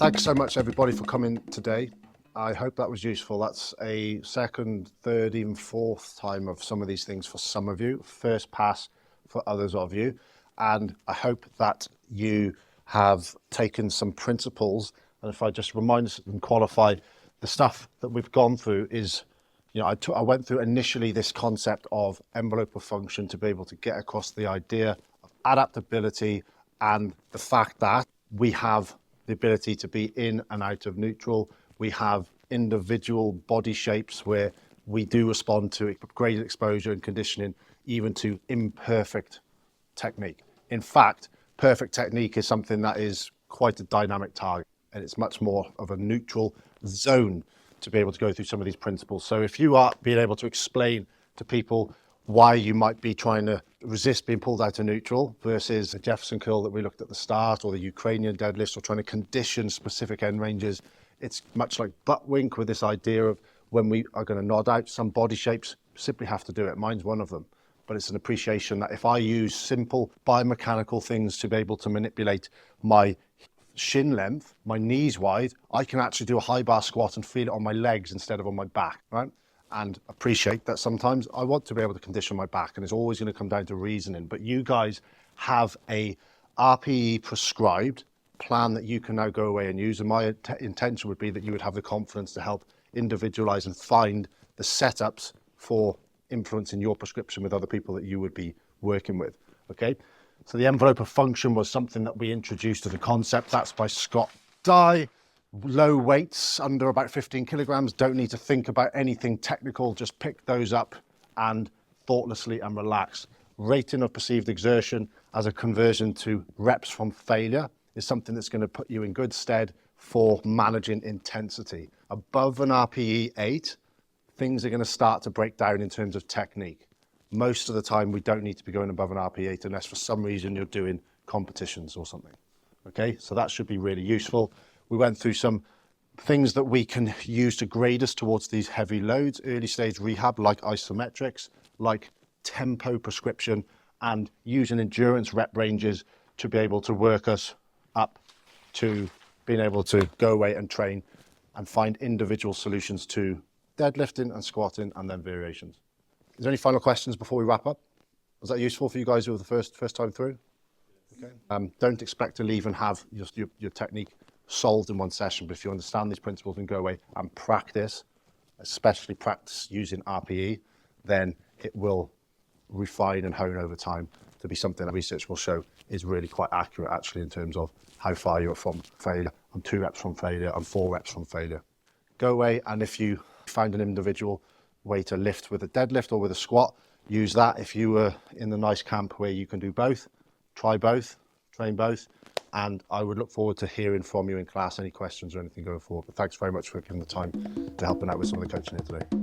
Thanks so much everybody for coming today. I hope that was useful. That's a second, third, even fourth time of some of these things for some of you, first pass for others of you. And I hope that you have taken some principles. And if I just remind and qualify, the stuff that we've gone through is, I went through initially this concept of envelope of function to be able to get across the idea of adaptability and the fact that we have the ability to be in and out of neutral. We have individual body shapes where we do respond to graded exposure and conditioning, even to imperfect technique. In fact, perfect technique is something that is quite a dynamic target, and it's much more of a neutral zone to be able to go through some of these principles. So if you are being able to explain to people why you might be trying to resist being pulled out of neutral versus the Jefferson curl that we looked at the start, or the Ukrainian deadlifts, or trying to condition specific end ranges, it's much like butt wink with this idea of when we are going to nod out some body shapes, simply have to do it. Mine's one of them. But it's an appreciation that if I use simple biomechanical things to be able to manipulate my shin length, my knees wide, I can actually do a high bar squat and feel it on my legs instead of on my back, right? And appreciate that sometimes I want to be able to condition my back, and it's always going to come down to reasoning. But you guys have a RPE prescribed plan that you can now go away and use. And my intention would be that you would have the confidence to help individualize and find the setups for influencing your prescription with other people that you would be working with. Okay. So the envelope of function was something that we introduced as a concept. That's by Scott Dye. Low weights under about 15 kilograms, don't need to think about anything technical, just pick those up and thoughtlessly and relax. Rating of perceived exertion as a conversion to reps from failure is something that's going to put you in good stead for managing intensity. Above an RPE 8, things are going to start to break down in terms of technique. Most of the time we don't need to be going above an RPE 8 unless for some reason you're doing competitions or something. Okay, so that should be really useful. We went through some things that we can use to grade us towards these heavy loads, early stage rehab, like isometrics, like tempo prescription, and using endurance rep ranges to be able to work us up to being able to go away and train and find individual solutions to deadlifting and squatting and then variations. Is there any final questions before we wrap up? Was that useful for you guys who were the first time through? Okay. Don't expect to leave and have your technique solved in one session, but if you understand these principles and go away and practice, especially practice using RPE, then it will refine and hone over time to be something that research will show is really quite accurate actually in terms of how far you're from failure. I'm 2 reps from failure, I'm 4 reps from failure. Go away, and if you find an individual way to lift with a deadlift or with a squat, use that. If you were in the nice camp where you can do both, try both, train both. And I would look forward to hearing from you in class, any questions or anything going forward. But thanks very much for giving the time to helping out with some of the coaching here today.